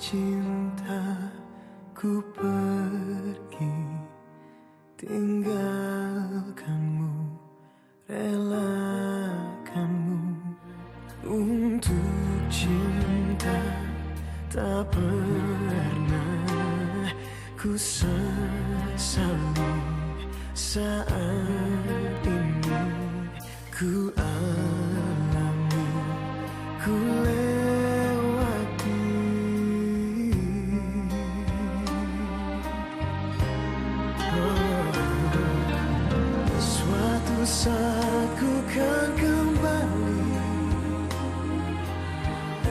cinta, ku pergi tinggalkanmu, relakanmu. Untuk cinta tak pernah ku sesali. Saat ini ku alami, ku lewati. Suatu saat ku kan kembali,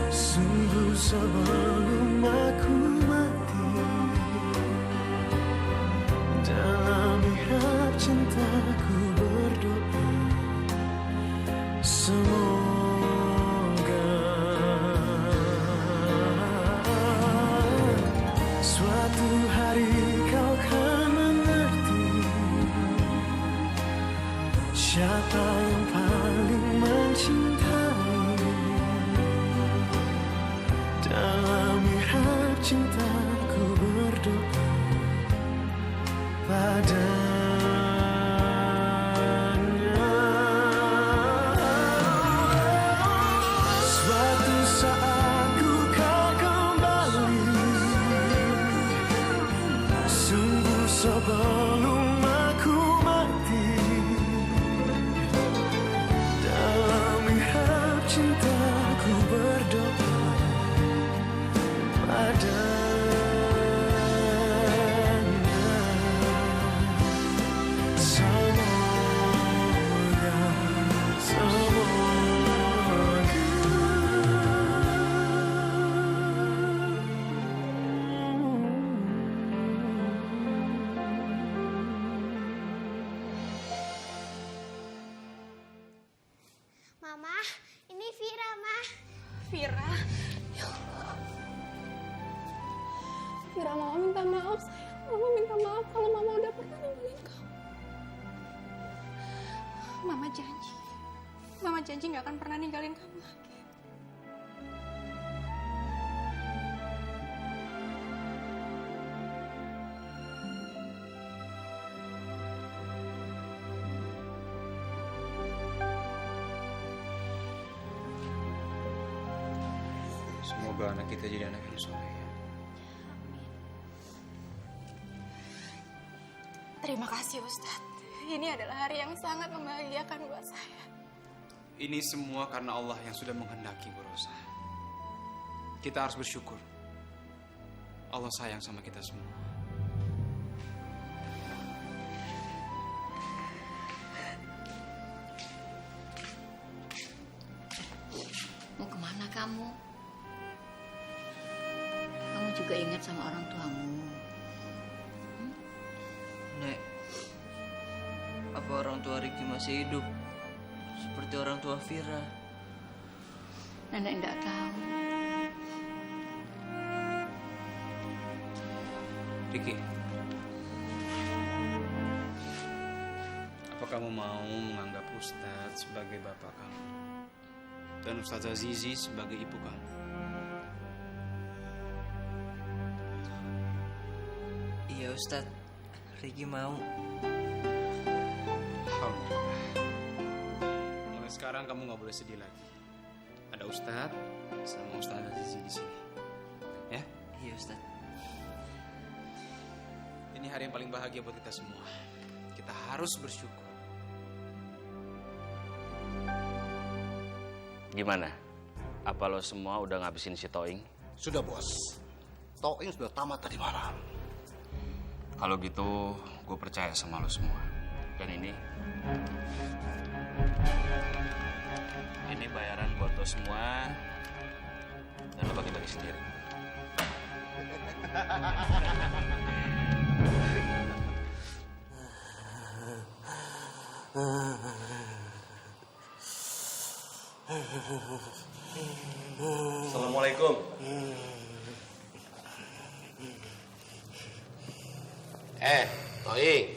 sungguh sebelum aku mati. Dalam mihrab cintaku berdoa, semoga suatu hari kau kan mengerti siapa yang paling mencintai. Dalam mihrab cintaku berdoa padanya. Suatu saat ku kau kembali, sungguh sebelum aku mati. Dalam mihrab cintaku berdoa padanya. Mama, ini Vira, Ma. Vira, ya Allah. Vira, Mama minta maaf sayang. Mama minta maaf kalau Mama udah pernah ninggalin kamu. Mama janji gak akan pernah ninggalin kamu lagi. Semoga anak kita jadi anak yang soleh ya. Terima kasih Ustadz. Ini adalah hari yang sangat membahagiakan buat saya. Ini semua karena Allah yang sudah menghendaki, Bu Rosa. Kita harus bersyukur. Allah sayang sama kita semua. Mau kemana kamu? Kamu juga ingat sama orang tuamu. Nek, apa orang tua Riki masih hidup? Seperti orang tua Vira. Nenek enggak tahu. Riki, apa kamu mau menganggap Ustadz sebagai bapak kamu? Dan Ustazah Zizi sebagai ibu kamu? Iya Ustadz, Riki mau. Alhamdulillah. Mulai sekarang kamu nggak boleh sedih lagi. Ada Ustadz sama Ustazah Zizi di sini. Ya? Iya Ustadz. Ini hari yang paling bahagia buat kita semua. Kita harus bersyukur. Gimana? Apa lo semua udah ngabisin si Toing? Sudah bos, Toing sudah tamat tadi malam. Kalau gitu, gue percaya sama lo semua. Dan ini bayaran buat lo semua. Dan lo bagi-bagi sendiri. Assalamualaikum. Toing,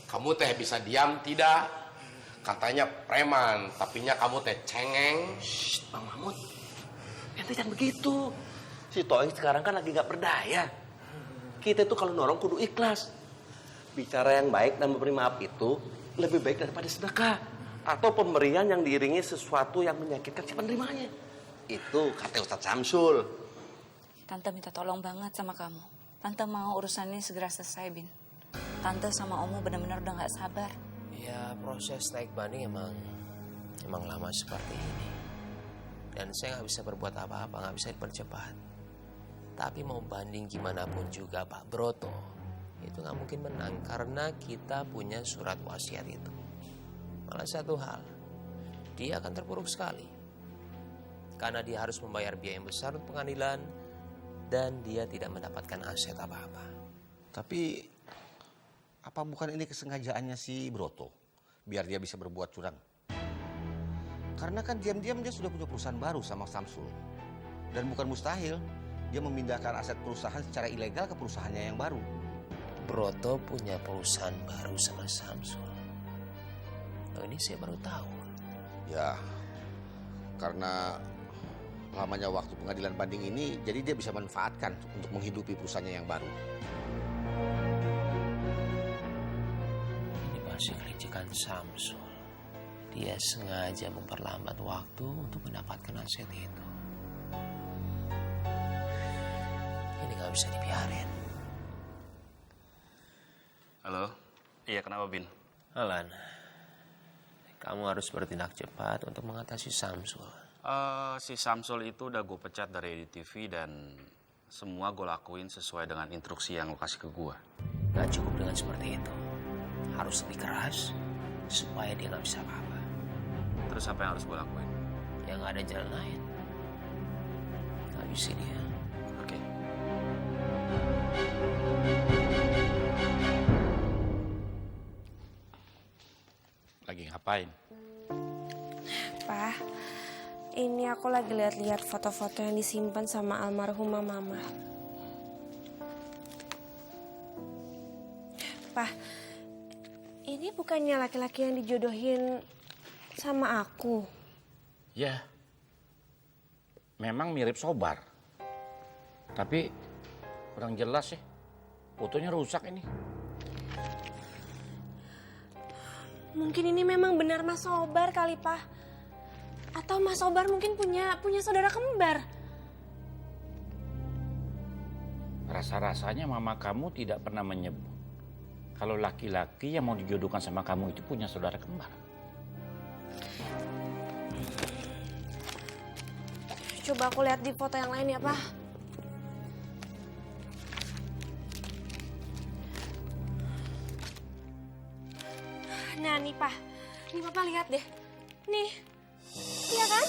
kamu teh bisa diam tidak? Katanya preman, tapinya kamu teh cengeng. Shh, Bang Mahmud, ente jangan begitu. Si Si Toeng sekarang kan lagi gak berdaya. Kita tuh kalau norong kudu ikhlas. Bicara yang baik dan memberi maaf itu lebih baik daripada sedekah. Atau pemberian yang diiringi sesuatu yang menyakitkan si penerimanya. Itu kata Ustadz Samsul. Tante minta tolong banget sama kamu. Tante mau urusannya segera selesai, Bin. Tante sama Omu benar-benar udah gak sabar. Ya, proses naik banding emang lama seperti ini. Dan saya nggak bisa berbuat apa-apa, nggak bisa dipercepat. Tapi mau banding gimana pun juga Pak Broto itu nggak mungkin menang karena kita punya surat wasiat itu. Malah satu hal, dia akan terpuruk sekali karena dia harus membayar biaya yang besar untuk pengadilan dan dia tidak mendapatkan aset apa-apa. Tapi apa bukan ini kesengajaannya si Broto biar dia bisa berbuat curang? Karena kan diam-diam dia sudah punya perusahaan baru sama Samsul. Dan bukan mustahil dia memindahkan aset perusahaan secara ilegal ke perusahaannya yang baru. Broto punya perusahaan baru sama Samsul. Oh, ini saya baru tahu. Ya, karena lamanya waktu pengadilan banding ini, jadi dia bisa manfaatkan untuk menghidupi perusahaannya yang baru. Ini pasti kelicikan Samsul. Dia sengaja memperlambat waktu untuk mendapatkan aset itu. Ini nggak bisa dibiarin. Halo? Iya, kenapa, Bin? Alan, kamu harus bertindak cepat untuk mengatasi Samsul. Si Samsul itu udah gue pecat dari EDTV dan semua gue lakuin sesuai dengan instruksi yang lo kasih ke gue. Gak cukup dengan seperti itu. Harus lebih keras supaya dia nggak bisa apa-apa. Terus apa yang harus gue lakuin? Ya nggak ada jalan lain. Habisi dia. Oke. Lagi ngapain? Pak, ini aku lagi lihat-lihat foto-foto yang disimpan sama almarhumah Mama. Pak, ini bukannya laki-laki yang dijodohin sama aku? Ya, memang mirip Sobar. Tapi kurang jelas sih, fotonya rusak ini. Mungkin ini memang benar Mas Sobar kali, Pak. Atau Mas Sobar mungkin punya saudara kembar. Rasa-rasanya mama kamu tidak pernah menyebut kalau laki-laki yang mau dijodohkan sama kamu itu punya saudara kembar. Coba aku lihat di foto yang lain ya, Pak. Nah, nih, Pak. Nih, Papa lihat deh. Nih. Iya kan?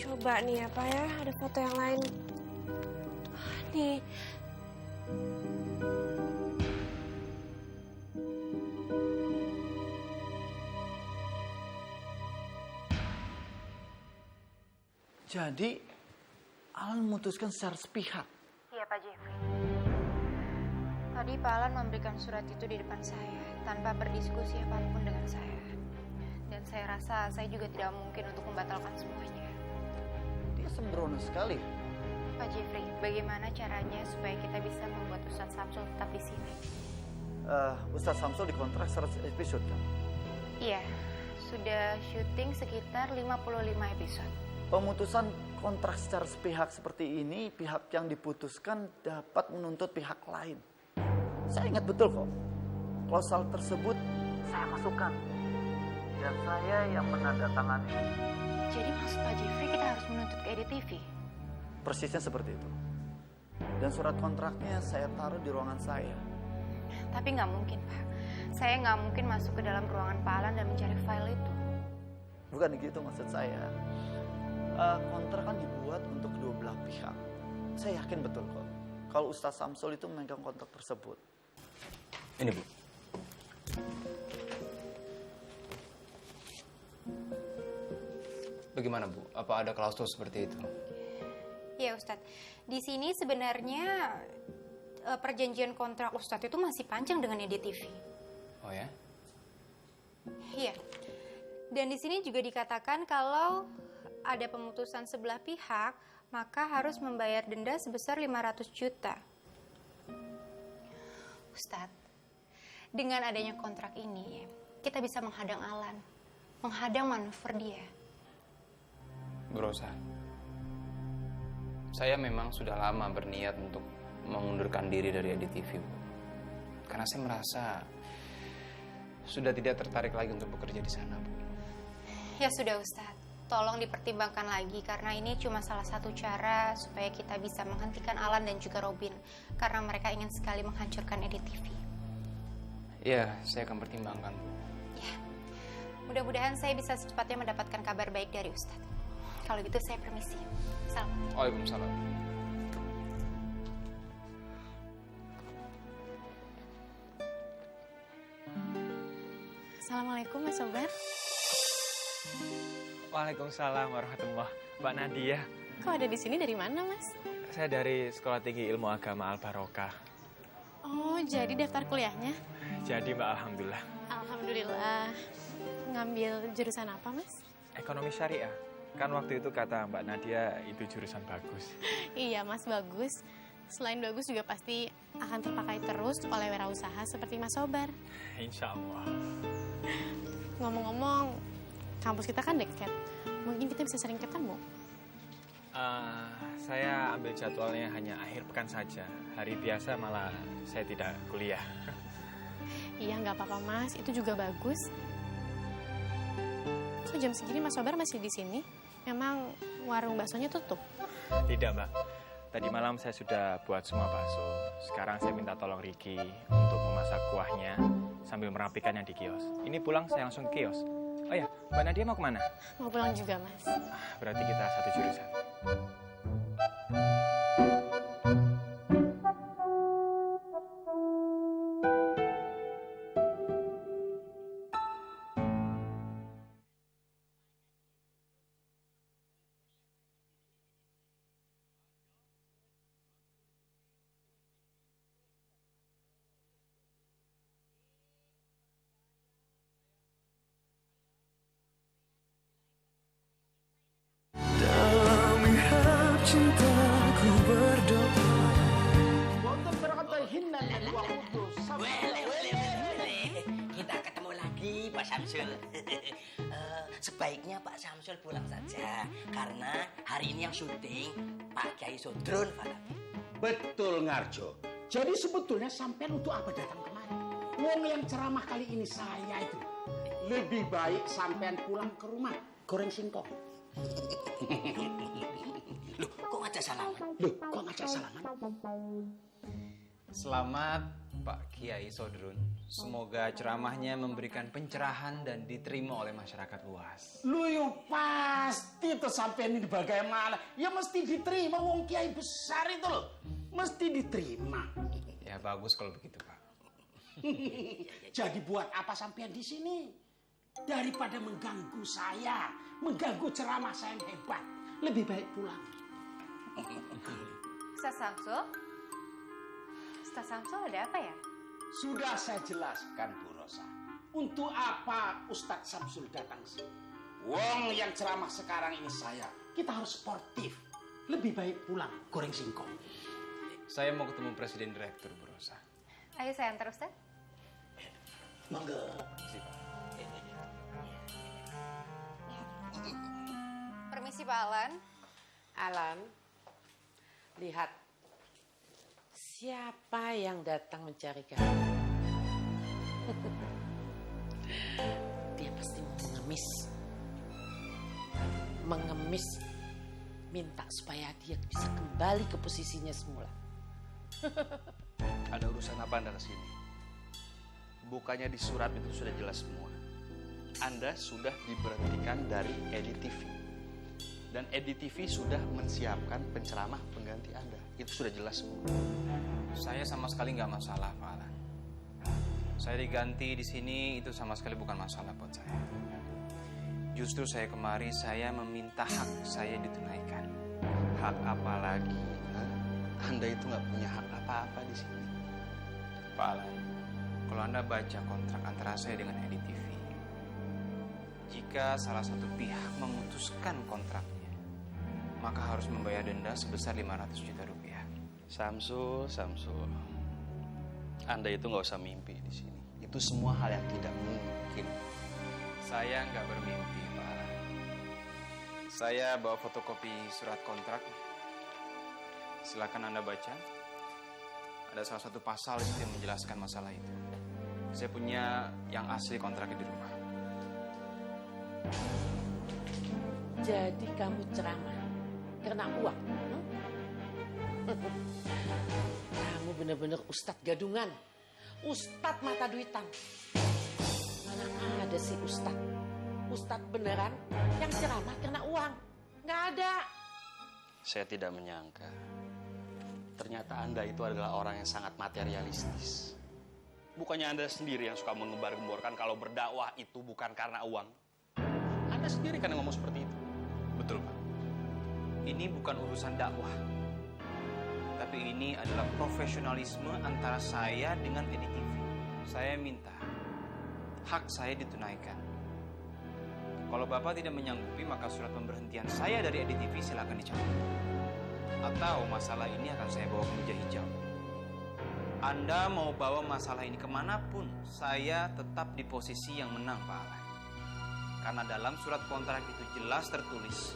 Coba nih apa ya, ada foto yang lain. Nih. Jadi, Alan memutuskan secara sepihak. Iya, Pak Jeffrey. Tadi Pak Alan memberikan surat itu di depan saya tanpa berdiskusi apapun dengan saya. Dan saya rasa saya juga tidak mungkin untuk membatalkan semuanya. Dia sembrono sekali. Pak Jeffrey, bagaimana caranya supaya kita bisa membuat Ustadz Samsul tetap di sini? Ustadz Samsul dikontrak 100 episode kan? Iya, sudah syuting sekitar 55 episode. Pemutusan kontrak secara sepihak seperti ini, pihak yang diputuskan dapat menuntut pihak lain. Saya ingat betul kok, klausal tersebut saya masukkan. Dan saya yang menandatangani. Jadi maksud Pak Jeffrey kita harus menuntut ke EDTV? Persisnya seperti itu. Dan surat kontraknya saya taruh di ruangan saya. Tapi nggak mungkin, Pak. Saya nggak mungkin masuk ke dalam ruangan Pak Alan dan mencari file itu. Bukan begitu maksud saya. Kontrak kan dibuat untuk kedua belah pihak. Saya yakin betul kok kalau Ustadz Samsul itu memegang kontrak tersebut. Ini, Bu. Bagaimana, Bu? Apa ada klausul seperti itu? Ya, Ustadz. Di sini sebenarnya perjanjian kontrak Ustadz itu masih panjang dengan EDTV. Oh ya? Iya. Dan di sini juga dikatakan kalau ada pemutusan sebelah pihak, maka harus membayar denda sebesar 500 juta. Ustadz, dengan adanya kontrak ini, kita bisa menghadang Alan, menghadang manuver dia. Bu Rosa, saya memang sudah lama berniat untuk mengundurkan diri dari EDTV, Bu. Karena saya merasa sudah tidak tertarik lagi untuk bekerja di sana, Bu. Ya sudah Ustadz, tolong dipertimbangkan lagi karena ini cuma salah satu cara supaya kita bisa menghentikan Alan dan juga Robin karena mereka ingin sekali menghancurkan EDTV. Iya, saya akan pertimbangkan, Bu. Ya, mudah-mudahan saya bisa secepatnya mendapatkan kabar baik dari Ustadz. Kalau gitu saya permisi. Salam. Waalaikumsalam. Assalamualaikum Mas Sobar. Waalaikumsalam warahmatullahi. Mbak Nadia. Kok ada di sini dari mana, Mas? Saya dari Sekolah Tinggi Ilmu Agama Al-Barokah. Oh, jadi daftar kuliahnya? Jadi Mbak, alhamdulillah. Alhamdulillah. Ngambil jurusan apa, Mas? Ekonomi syariah. Kan waktu itu kata Mbak Nadia itu jurusan bagus. Iya, Mas, bagus. Selain bagus juga pasti akan terpakai terus oleh wirausaha seperti Mas Sobar. Insya Allah. Ngomong-ngomong, kampus kita kan dekat. Mungkin kita bisa sering ketemu. Saya ambil jadwalnya hanya akhir pekan saja. Hari biasa malah saya tidak kuliah. Iya, nggak apa-apa, Mas. Itu juga bagus. Kok jam segini Mas Sobar masih di sini? Memang warung baksonya tutup? Tidak, Mbak. Tadi malam saya sudah buat semua bakso. Sekarang saya minta tolong Ricky untuk memasak kuahnya sambil merapikannya di kios. Ini pulang saya langsung ke kios. Oh ya, Mbak Nadia mau kemana? Mau pulang juga, Mas. Berarti kita satu jurusan. Dalam ihab cintaku berdoa. Kita ketemu lagi Pak Samsul. Sebaiknya Pak Samsul pulang saja karena hari ini yang syuting Pak Kiai Sodron Falafi. Betul Ngarjo. Jadi sebetulnya sampean untuk apa datang kemari? Wong yang ceramah kali ini saya itu. Lebih baik sampean pulang ke rumah goreng singkong. Loh, kok ngajak salaman? Loh, kok ngajak salaman? Selamat Pak Kiai Sodron. Semoga ceramahnya memberikan pencerahan dan diterima oleh masyarakat luas. Lu yo pasti tuh sampean ini bagaimana? Ya mesti diterima wong kiai besar itu loh. Mesti diterima. Ya bagus kalau begitu, Pak. Jadi buat apa sampean di sini? Daripada mengganggu saya, mengganggu ceramah saya yang hebat. Lebih baik pulang. Ustaz Samsul? Ustaz Samsul ada apa ya? Sudah saya jelaskan, Bu Rosa. Untuk apa Ustadz Samsul datang sini? Wong yang ceramah sekarang ini saya. Kita harus sportif. Lebih baik pulang goreng singkong. Saya mau ketemu Presiden Direktur, Bu Rosa. Ayo saya antar Ustaz. Monggo. Permisi Pak Alan. Alan, lihat siapa yang datang mencari kamu. Dia pasti mengemis, minta supaya dia bisa kembali ke posisinya semula. Ada urusan apa Anda kesini? Bukannya di surat itu sudah jelas semua. Anda sudah diberhentikan dari EDTV. Dan EDTV sudah mensiapkan penceramah pengganti Anda. Itu sudah jelas semua. Saya sama sekali nggak masalah, Pak Alan. Saya diganti di sini itu sama sekali bukan masalah buat saya. Justru saya kemari saya meminta hak saya ditunaikan. Hak apa lagi? Anda itu nggak punya hak apa-apa di sini. Pak Alan, kalau Anda baca kontrak antara saya dengan EDTV, Jika salah satu pihak memutuskan kontraknya, maka harus membayar denda sebesar 500 juta rupiah. Samsul, Anda itu nggak usah mimpi di sini. Itu semua hal yang tidak mungkin. Saya nggak bermimpi, Pak. Saya bawa fotokopi surat kontrak. Silakan Anda baca. Ada salah satu pasal yang menjelaskan masalah itu. Saya punya yang asli kontraknya di rumah. Jadi kamu ceramah karena uang? Kamu benar-benar ustadz gadungan, ustadz mata duitan. Mana ada sih ustadz beneran yang ceramah karena uang? Nggak ada. Saya tidak menyangka. Ternyata Anda itu adalah orang yang sangat materialistis. Bukannya Anda sendiri yang suka mengembar-gemborkan kalau berdakwah itu bukan karena uang. Anda sendiri kan yang ngomong seperti itu. Betul, Pak. Ini bukan urusan dakwah. Tapi ini adalah profesionalisme antara saya dengan EDTV. Saya minta hak saya ditunaikan. Kalau Bapak tidak menyanggupi, maka surat pemberhentian saya dari EDTV silakan dicabut. Atau masalah ini akan saya bawa ke meja hijau. Anda mau bawa masalah ini kemanapun, saya tetap di posisi yang menang, Pak Alan. Karena dalam surat kontrak itu jelas tertulis,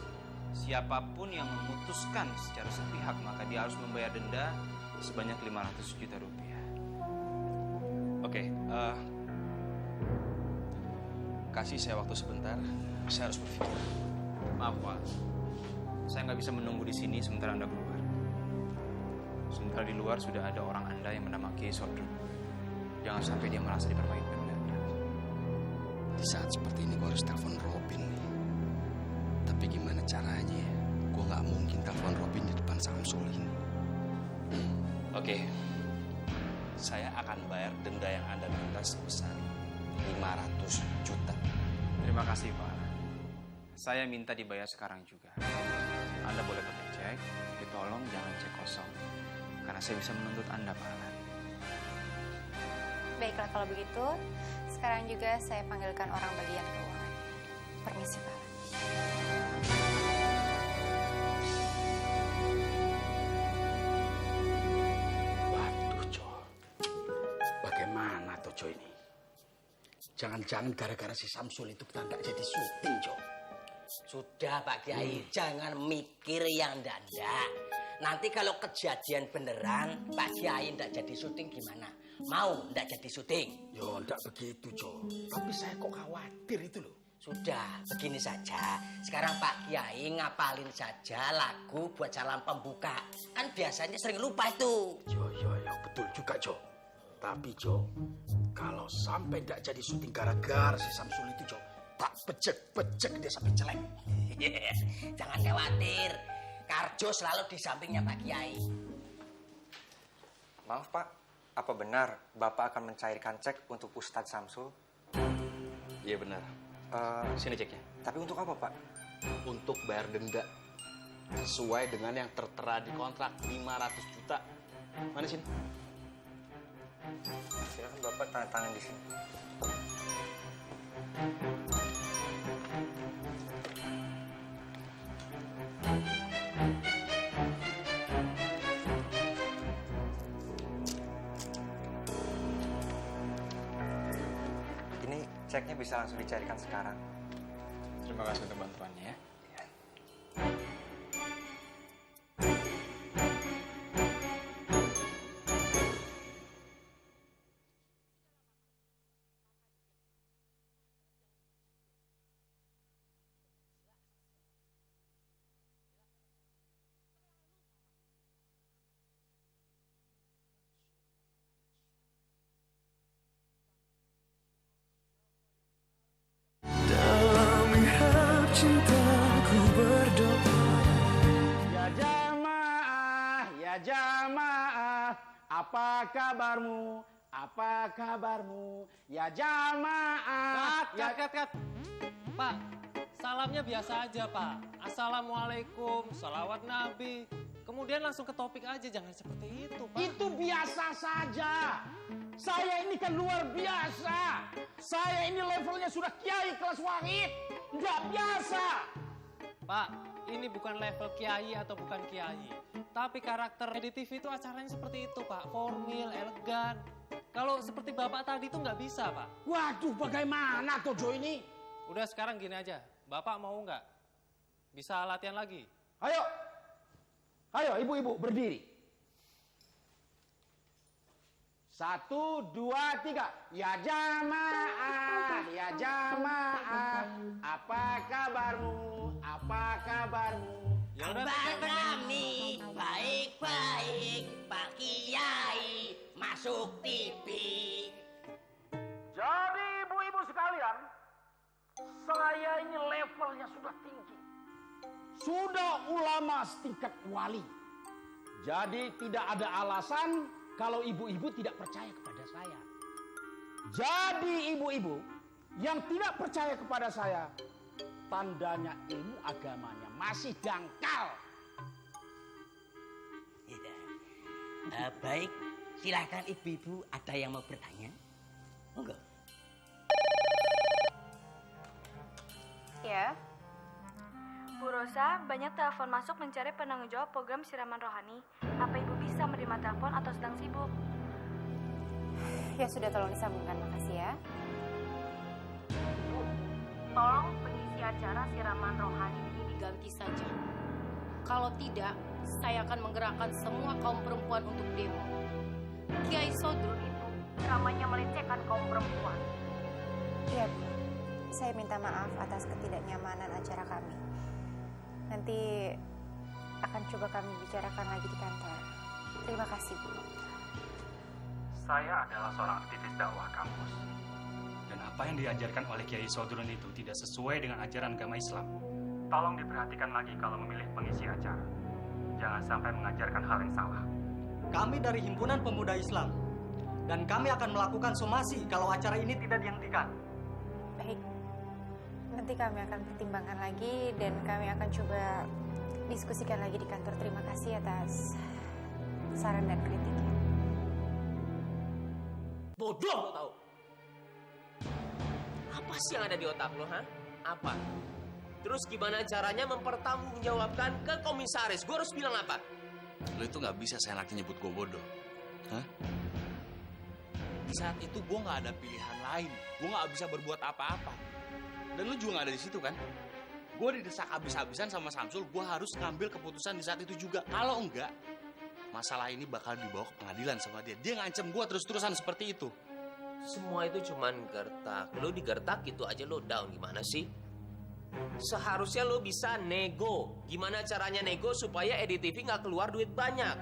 siapapun yang memutuskan secara sepihak, maka dia harus membayar denda sebanyak 500 juta rupiah. Oke, kasih saya waktu sebentar, saya harus berpikir. Maaf, Pak. Saya nggak bisa menunggu di sini sementara Anda keluar. Sementara di luar sudah ada orang Anda yang bernama Kiai Sodro. Jangan sampai dia merasa dipermainkan oleh Anda. Di saat seperti ini gue harus telepon Robin nih. Tapi gimana caranya ya? Gue nggak mungkin telepon Robin di depan Samsul ini. Oke. Saya akan bayar denda yang Anda minta sebesar 500 juta. Terima kasih, Pak. Saya minta dibayar sekarang juga. Anda boleh pakai cek, tapi tolong jangan cek kosong. Karena saya bisa menuntut Anda, Pak Alan. Baiklah kalau begitu, sekarang juga saya panggilkan orang bagian keuangan. Permisi, Pak. Waduh, Jo. Bagaimana tuh, Jo ini? Jangan-jangan gara-gara si Samsul itu kita nggak jadi syuting, Jo. Sudah Pak Kiai, jangan mikir yang ndak-ndak. Nanti kalau kejadian beneran, Pak Kiai ndak jadi syuting gimana? Mau ndak jadi syuting? Yo, ndak begitu, Jo. Tapi saya kok khawatir itu loh. Sudah, begini saja. Sekarang Pak Kiai ngapalin saja lagu buat salam pembuka. Kan biasanya sering lupa itu. Yo, betul juga, Jo. Tapi, Jo, kalau sampai ndak jadi syuting gara-gara si Samsul itu, Jo, tak pecek-pecek dia sampai jelek. Jangan khawatir. Karjo selalu di sampingnya Pak Kiai. Maaf Pak, apa benar Bapak akan mencairkan cek untuk Ustadz Samsul? Iya benar. Sini ceknya. Tapi untuk apa Pak? Untuk bayar denda. Sesuai dengan yang tertera di kontrak 500 juta. Mana sini? Silakan Bapak tanda tangan di sini. Ini ceknya bisa langsung dicairkan sekarang. Terima kasih untuk bantuannya ya. Dalam mihab cintaku berdoa. Ya jamaah, apa kabarmu? Apa kabarmu? Ya jamaah. Kat. Pak, salamnya biasa aja, Pak. Assalamualaikum, salawat Nabi. Kemudian langsung ke topik aja, jangan seperti itu, Pak. Itu biasa saja. Saya ini kan luar biasa. Saya ini levelnya sudah kiai kelas wahid. Nggak biasa. Pak, ini bukan level kiai atau bukan kiai. Tapi karakter EDTV itu acaranya seperti itu, Pak. Formil, elegan. Kalau seperti Bapak tadi itu nggak bisa, Pak. Waduh, bagaimana Tojo ini? Udah sekarang gini aja. Bapak mau nggak? Bisa latihan lagi? Ayo. Ayo, ibu-ibu berdiri. 1, 2, 3. Ya jamaah, ya jamaah. Apa kabarmu? Apa kabarmu? Kabar kami baik-baik, Pak Kiai masuk TV. Jadi ibu-ibu sekalian, saya ini levelnya sudah tinggi. Sudah ulama setingkat wali. Jadi tidak ada alasan kalau ibu-ibu tidak percaya kepada saya. Jadi ibu-ibu yang tidak percaya kepada saya, tandanya ilmu agamanya masih dangkal. Baik, silakan ibu-ibu, ada yang mau bertanya? Monggo. Ya. Bu Rosa, banyak telepon masuk mencari penanggung jawab program siraman rohani. Apa ibu bisa menerima telepon atau sedang sibuk? Ya sudah, tolong disambungkan, makasih ya. Tolong pengisi acara siraman rohani ini diganti saja. Kalau tidak, saya akan menggerakkan semua kaum perempuan untuk demo. Kiai Sodrun itu namanya melecehkan kaum perempuan. Iya, Bu. Saya minta maaf atas ketidaknyamanan acara kami. Nanti akan coba kami bicarakan lagi di kantor. Terima kasih, Bu. Saya adalah seorang aktivis dakwah kampus. Dan apa yang diajarkan oleh Kiai Sodrun itu tidak sesuai dengan ajaran agama Islam. Tolong diperhatikan lagi kalau memilih pengisi acara. Jangan sampai mengajarkan hal yang salah. Kami dari Himpunan Pemuda Islam. Dan kami akan melakukan somasi kalau acara ini tidak dihentikan. Baik. Nanti kami akan pertimbangkan lagi dan kami akan coba diskusikan lagi di kantor. Terima kasih atas saran dan kritiknya. Bodoh lo tau. Apa sih yang ada di otak lo, ha? Apa? Terus gimana caranya mempertanggungjawabkan ke komisaris? Gue harus bilang apa? Lo itu nggak bisa seenaknya nyebut gue bodoh. Hah? Di saat itu gue nggak ada pilihan lain. Gue nggak bisa berbuat apa-apa. Dan lu juga gak ada di situ kan? Gue didesak habis-habisan sama Samsul, gue harus ngambil keputusan di saat itu juga. Kalau enggak, masalah ini bakal dibawa ke pengadilan sama dia. Dia ngancem gue terus-terusan seperti itu. Semua itu cuman gertak. Lo digertak gitu aja lo down, gimana sih? Seharusnya lo bisa nego. Gimana caranya nego supaya EDTV gak keluar duit banyak?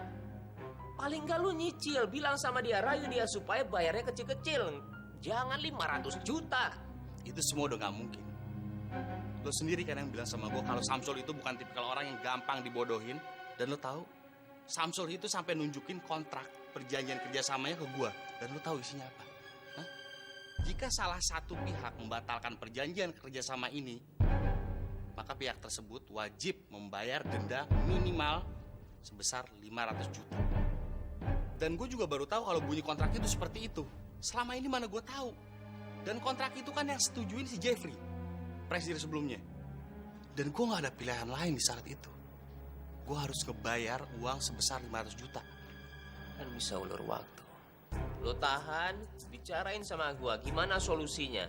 Paling gak lo nyicil, bilang sama dia, rayu dia supaya bayarnya kecil-kecil. Jangan 500 juta. Itu semua udah gak mungkin. Lo sendiri kan yang bilang sama gue kalau Samsul itu bukan tipikal orang yang gampang dibodohin. Dan lo tahu, Samsul itu sampai nunjukin kontrak perjanjian kerjasamanya ke gue. Dan lo tahu isinya apa? Hah? Jika salah satu pihak membatalkan perjanjian kerjasama ini, maka pihak tersebut wajib membayar denda minimal sebesar 500 juta. Dan gue juga baru tahu kalau bunyi kontraknya itu seperti itu. Selama ini mana gue tahu. Dan kontrak itu kan yang setujuin si Jeffrey, presiden sebelumnya. Dan gue gak ada pilihan lain di saat itu. Gue harus ngebayar uang sebesar 500 juta. Kan bisa ulur waktu. Lo tahan, bicarain sama gue gimana solusinya.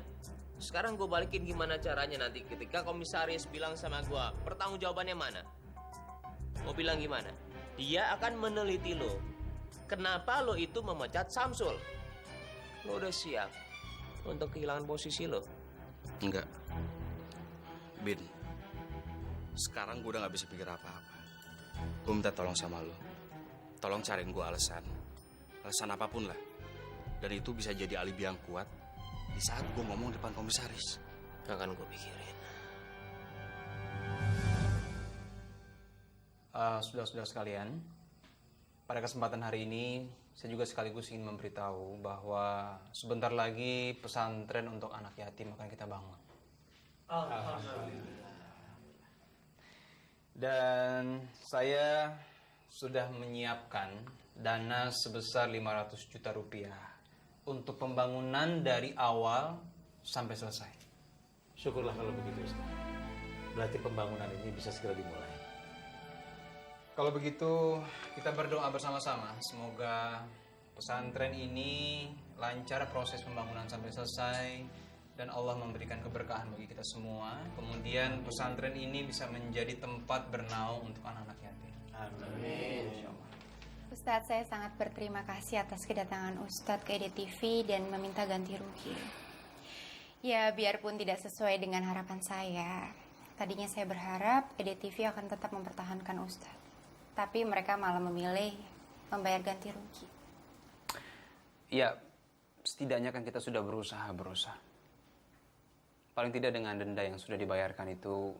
Sekarang gue balikin gimana caranya nanti ketika komisaris bilang sama gue, pertanggungjawabannya mana? Mau bilang gimana? Dia akan meneliti lo. Kenapa lo itu memecat Samsul? Lo udah siap untuk kehilangan posisi lo? Enggak. Bin, sekarang gue udah gak bisa pikir apa-apa. Gue minta tolong sama lo. Tolong cariin gue alasan. Alasan apapun lah. Dan itu bisa jadi alibi yang kuat di saat gue ngomong depan komisaris. Akan gue pikirin. Saudara-saudara sekalian, pada kesempatan hari ini saya juga sekaligus ingin memberitahu bahwa sebentar lagi pesantren untuk anak yatim akan kita bangun. Alhamdulillah. Dan saya sudah menyiapkan dana sebesar 500 juta rupiah untuk pembangunan dari awal sampai selesai. Syukurlah kalau begitu, Ustaz. Berarti pembangunan ini bisa segera dimulai. Kalau begitu, kita berdoa bersama-sama. Semoga pesantren ini lancar proses pembangunan sampai selesai dan Allah memberikan keberkahan bagi kita semua. Kemudian pesantren ini bisa menjadi tempat bernaung untuk anak-anak yatim. Amin. Ustadz, saya sangat berterima kasih atas kedatangan Ustadz ke EDTV dan meminta ganti rugi. Ya, biarpun tidak sesuai dengan harapan saya. Tadinya saya berharap EDTV akan tetap mempertahankan Ustadz. Tapi mereka malah memilih membayar ganti rugi. Ya, setidaknya kan kita sudah berusaha. Paling tidak dengan denda yang sudah dibayarkan itu,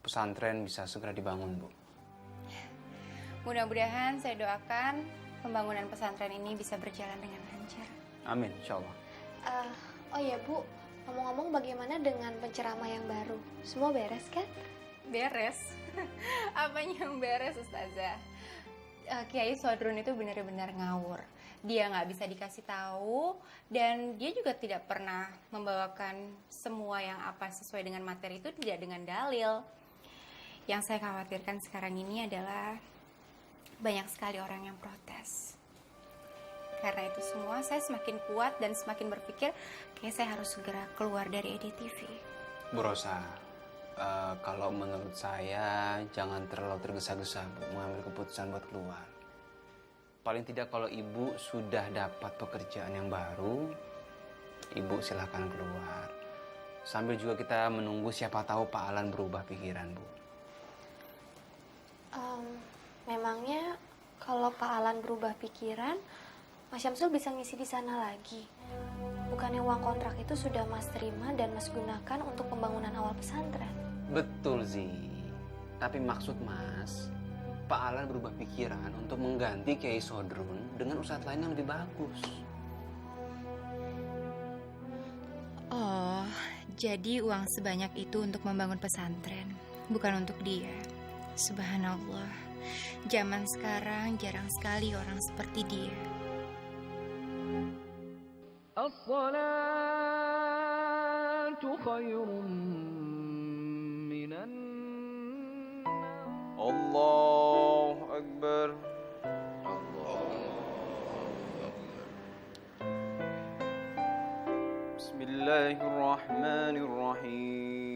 pesantren bisa segera dibangun, Bu. Mudah-mudahan saya doakan pembangunan pesantren ini bisa berjalan dengan lancar. Amin, insya Allah. Oh ya Bu, ngomong-ngomong bagaimana dengan penceramah yang baru? Semua beres kan? Beres? Apanya yang beres, Ustazah? Kiai Sodrun itu benar-benar ngawur. Dia nggak bisa dikasih tahu dan dia juga tidak pernah membawakan semua yang apa sesuai dengan materi itu tidak dengan dalil. Yang saya khawatirkan sekarang ini adalah banyak sekali orang yang protes. Karena itu semua saya semakin kuat dan semakin berpikir kayak saya harus segera keluar dari EDTV. Bu Rosa, kalau menurut saya jangan terlalu tergesa-gesa, Bu, mengambil keputusan buat keluar. Paling tidak kalau Ibu sudah dapat pekerjaan yang baru, Ibu silakan keluar. Sambil juga kita menunggu siapa tahu Pak Alan berubah pikiran, Bu. Memangnya kalau Pak Alan berubah pikiran, Mas Syamsul bisa ngisi di sana lagi? Bukannya uang kontrak itu sudah Mas terima dan Mas gunakan untuk pembangunan awal pesantren? Betul, Zi. Tapi maksud Mas, Pak Alan berubah pikiran untuk mengganti Kiai Sodrun dengan ustadz lain yang lebih bagus. Oh, jadi uang sebanyak itu untuk membangun pesantren, bukan untuk dia. Subhanallah. Zaman sekarang jarang sekali orang seperti dia. As-salatu khairum minan Allahu Akbar. Bismillahirrahmanirrahim.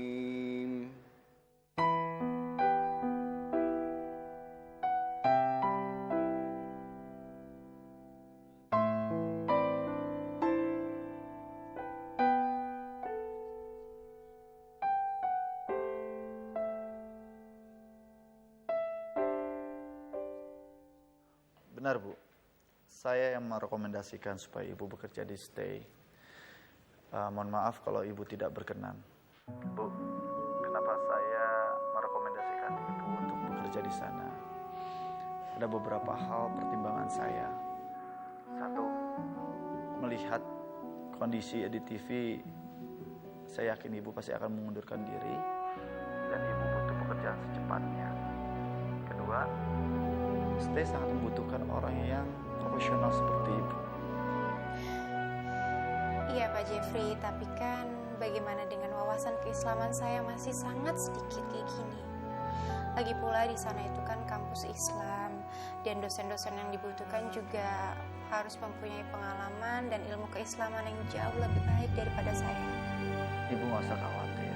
Benar, Bu. Saya yang merekomendasikan supaya Ibu bekerja di Stay. Mohon maaf kalau Ibu tidak berkenan. Bu, kenapa saya merekomendasikan Ibu untuk bekerja di sana? Ada beberapa hal pertimbangan saya. Satu, melihat kondisi EDTV, saya yakin Ibu pasti akan mengundurkan diri dan Ibu butuh pekerjaan secepatnya. Kedua, Stay sangat membutuhkan orang yang profesional seperti Ibu. Iya Pak Jeffrey, tapi kan bagaimana dengan wawasan keislaman saya masih sangat sedikit kayak gini. Lagi pula di sana itu kan kampus Islam dan dosen-dosen yang dibutuhkan juga harus mempunyai pengalaman dan ilmu keislaman yang jauh lebih baik daripada saya. Ibu nggak usah khawatir.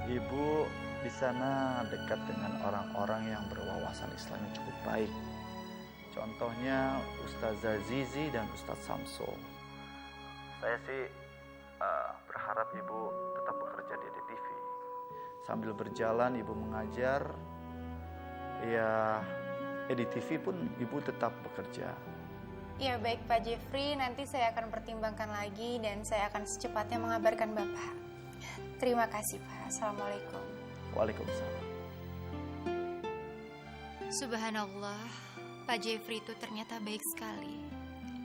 Ibu di sana dekat dengan orang-orang yang berwawasan Islam yang cukup baik. Contohnya Ustazah Zizi dan Ustadz Samsul. Saya sih berharap Ibu tetap bekerja di EDTV. Sambil berjalan Ibu mengajar, ya EDTV pun Ibu tetap bekerja. Ya baik Pak Jeffrey, nanti saya akan pertimbangkan lagi dan saya akan secepatnya mengabarkan Bapak. Terima kasih Pak. Assalamualaikum. Waalaikumsalam. Subhanallah, Pak Jeffrey itu ternyata baik sekali.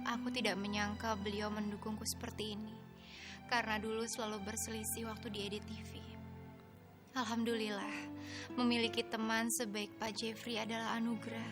Aku tidak menyangka beliau mendukungku seperti ini. Karena dulu selalu berselisih waktu di EDTV. Alhamdulillah, memiliki teman sebaik Pak Jeffrey adalah anugerah.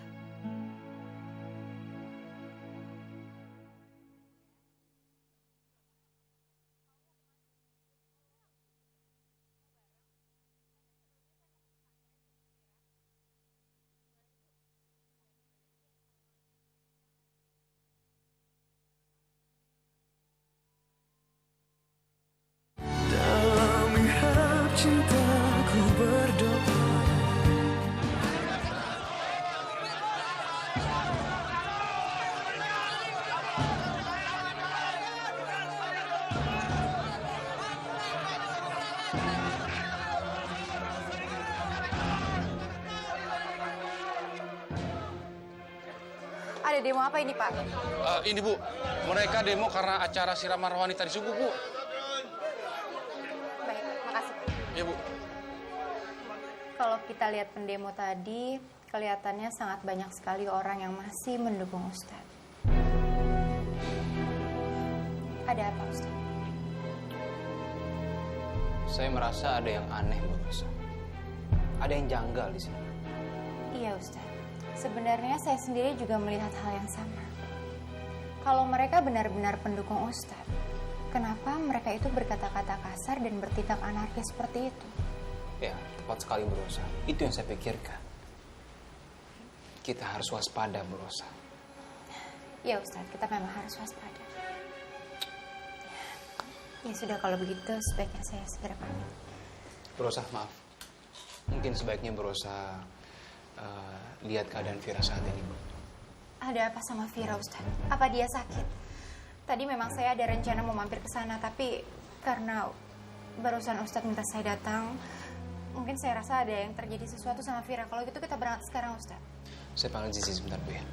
ada demo apa ini, Pak? Ini Bu, mereka demo karena acara siraman rohani tadi subuh Bu. Baik, makasih. Iya Bu. Kalau kita lihat pendemo tadi, kelihatannya sangat banyak sekali orang yang masih mendukung Ustadz. Ada apa, Ustadz? Saya merasa ada yang aneh, Bu Rosa. Ada yang janggal di sini. Iya, Ustadz. Sebenarnya saya sendiri juga melihat hal yang sama. Kalau mereka benar-benar pendukung Ustadz, kenapa mereka itu berkata-kata kasar dan bertindak anarkis seperti itu? Ya, tepat sekali Bu Rosa. Itu yang saya pikirkan. Kita harus waspada, Bu Rosa. Ya, Ustadz, kita memang harus waspada. Ya sudah, kalau begitu sebaiknya saya segera pamit. Bu Rosa, maaf. Mungkin sebaiknya Bu Rosa lihat keadaan Vira saat ini, Bu. Ada apa sama Vira, Ustadz? Apa dia sakit? Tadi memang saya ada rencana mau mampir ke sana, tapi karena barusan Ustadz minta saya datang, mungkin saya rasa ada yang terjadi sesuatu sama Vira. Kalau gitu kita berangkat sekarang, Ustadz. Saya panggil Zizi sebentar, Bu ya.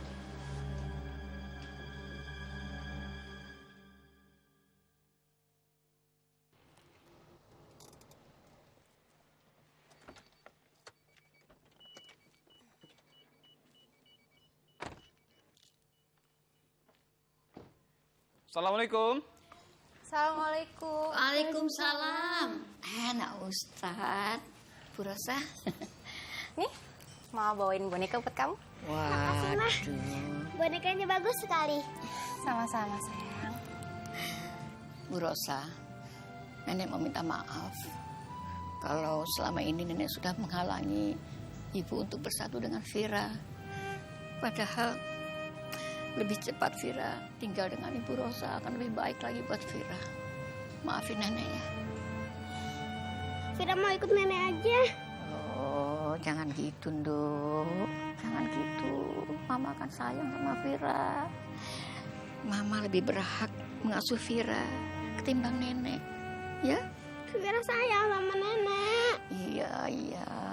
Assalamualaikum. Assalamualaikum. Waalaikumsalam. Nak Ustadz. Bu Rosa. Nih, mau bawain boneka buat kamu. Makasih, Mah. Bonekanya bagus sekali. Sama-sama, sayang. Bu Rosa, Nenek mau minta maaf kalau selama ini Nenek sudah menghalangi Ibu untuk bersatu dengan Vira. Padahal lebih cepat Vira tinggal dengan Ibu Rosa akan lebih baik lagi buat Vira. Maafin Nenek ya. Vira mau ikut Nenek aja. Oh, jangan gitu, Nduk. Jangan gitu. Mama akan sayang sama Vira. Mama lebih berhak mengasuh Vira ketimbang Nenek. Ya? Vira sayang sama Nenek. Iya.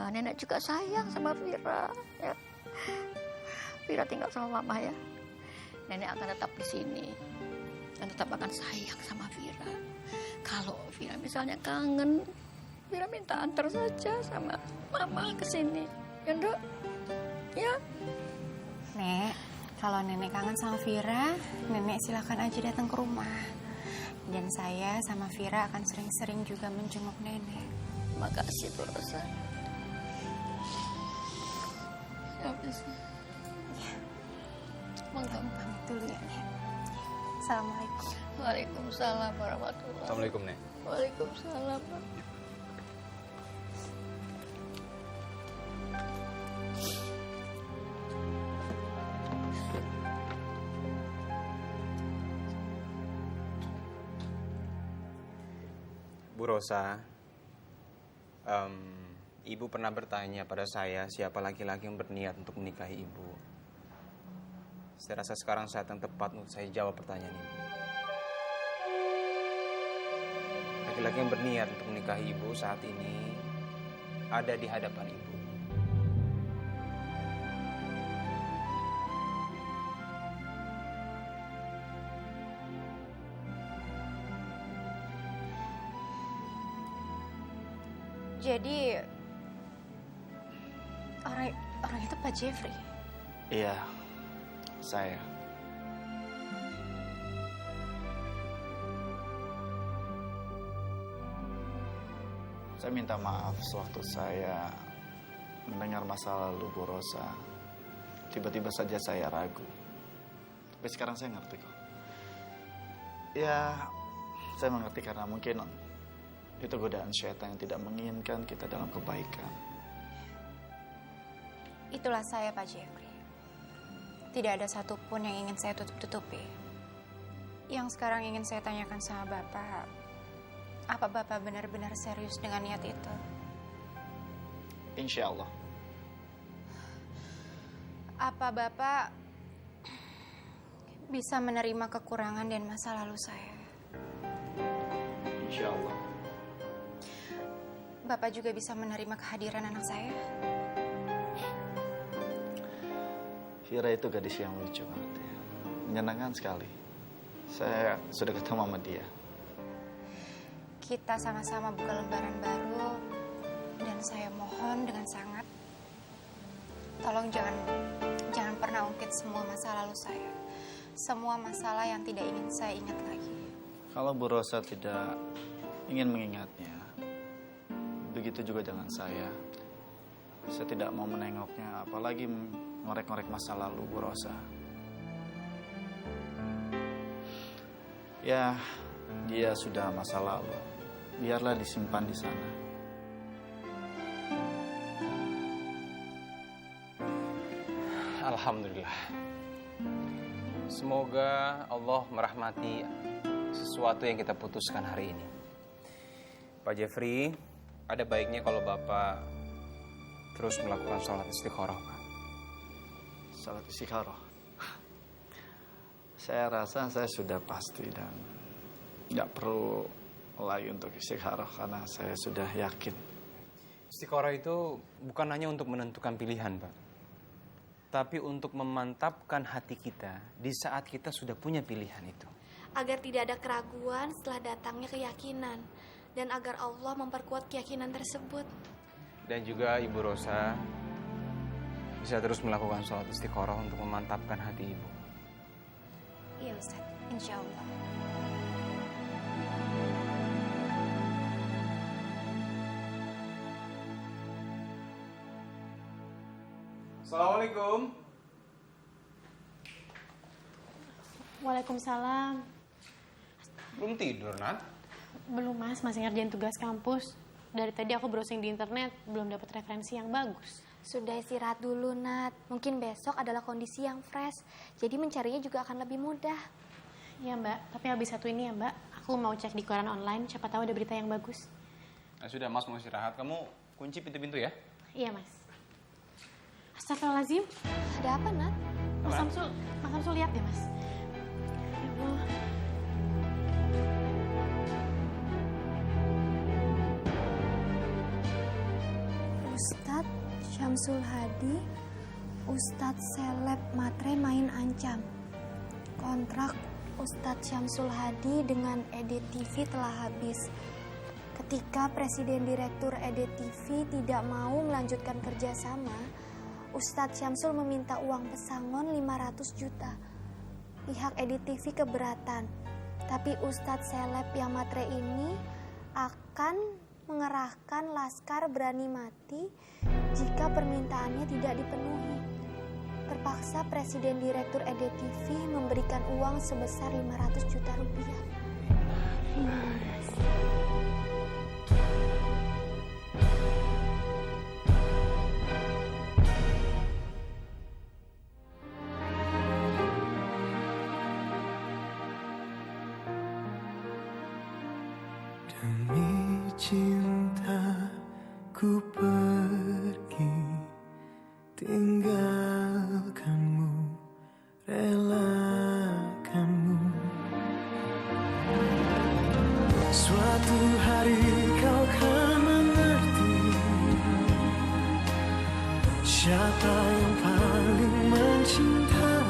Nenek juga sayang sama Vira. Ya. Vira tinggal sama Mama ya. Nenek akan tetap di sini dan tetap akan sayang sama Vira. Kalau Vira misalnya kangen, Vira minta antar saja sama Mama ke sini. Ya, Nduk? Ya. Nek, kalau Nenek kangen sama Vira, Nenek silakan aja datang ke rumah. Dan saya sama Vira akan sering-sering juga menjenguk Nenek. Makasih, Bu Rosa. Siapa sih? Pamit dulu ya, Nek. Assalamualaikum. Waalaikumsalam warahmatullahi. Assalamualaikum, Nek. Waalaikumsalam. Bu Rosa, Ibu pernah bertanya pada saya siapa laki-laki yang berniat untuk menikahi Ibu. Saya rasa sekarang saat yang tepat untuk saya jawab pertanyaan Ibu. Laki-laki yang berniat untuk menikahi Ibu saat ini ada di hadapan Ibu. Jadi orang itu Pak Jeffrey. Iya, saya. Saya minta maaf sewaktu saya mendengar masa lalu Bu Rosa. Tiba-tiba saja saya ragu. Tapi sekarang saya ngerti kok. Ya, saya mengerti karena mungkin itu godaan syaitan yang tidak menginginkan kita dalam kebaikan. Itulah saya, Pak Jeffrey. Tidak ada satupun yang ingin saya tutup-tutupi. Yang sekarang ingin saya tanyakan sama Bapak, apa Bapak benar-benar serius dengan niat itu? Insya Allah. Apa Bapak bisa menerima kekurangan dan masa lalu saya? Insya Allah. Bapak juga bisa menerima kehadiran anak saya? Vira itu gadis yang lucu banget ya. Menyenangkan sekali. Saya sudah ketemu sama dia. Kita sama-sama buka lembaran baru, dan saya mohon dengan sangat, tolong jangan pernah ungkit semua masa lalu saya. Semua masalah yang tidak ingin saya ingat lagi. Kalau Bu Rosa tidak ingin mengingatnya, begitu juga dengan saya. Saya tidak mau menengoknya, apalagi ngorek-ngorek masa lalu Bu Rosa. Ya, dia sudah masa lalu. Biarlah disimpan di sana. Alhamdulillah. Semoga Allah merahmati sesuatu yang kita putuskan hari ini. Pak Jeffrey, ada baiknya kalau Bapak terus melakukan sholat istikharah, Pak. Sholat istikharah. Saya rasa saya sudah pasti dan nggak perlu lagi untuk istikharah karena saya sudah yakin. Istikharah itu bukan hanya untuk menentukan pilihan, Pak. Tapi untuk memantapkan hati kita di saat kita sudah punya pilihan itu. Agar tidak ada keraguan setelah datangnya keyakinan. Dan agar Allah memperkuat keyakinan tersebut. Dan juga Ibu Rosa bisa terus melakukan sholat istikharah untuk memantapkan hati Ibu. Iya Ustaz, insya Allah. Assalamualaikum. Waalaikumsalam. Belum tidur, Nat? Belum mas, masih ngerjain tugas kampus. Dari tadi aku browsing di internet, belum dapat referensi yang bagus. Sudah istirahat dulu, Nat. Mungkin besok adalah kondisi yang fresh. Jadi mencarinya juga akan lebih mudah. Ya mbak, tapi habis satu ini ya mbak, aku mau cek di koran online, siapa tahu ada berita yang bagus. Nah, sudah, Mas mau istirahat. Kamu kunci pintu-pintu ya? Iya mas. Astagfirullahaladzim. Ada apa, Nat? Mas Samsul lihat deh mas. Ya Allah. Ustadz Syamsul Hadi, Ustadz seleb matre main ancam. Kontrak Ustadz Syamsul Hadi dengan EDTV telah habis. Ketika Presiden Direktur EDTV tidak mau melanjutkan kerjasama, Ustadz Syamsul meminta uang pesangon 500 juta. Pihak EDTV keberatan, tapi Ustadz seleb yang matre ini akan mengerahkan laskar berani mati jika permintaannya tidak dipenuhi. Terpaksa Presiden Direktur EDTV memberikan uang sebesar 500 juta rupiah. Demi cinta ku pergi, tinggalkanmu, relakanmu. Suatu hari kau kan mengerti siapa yang paling mencintai.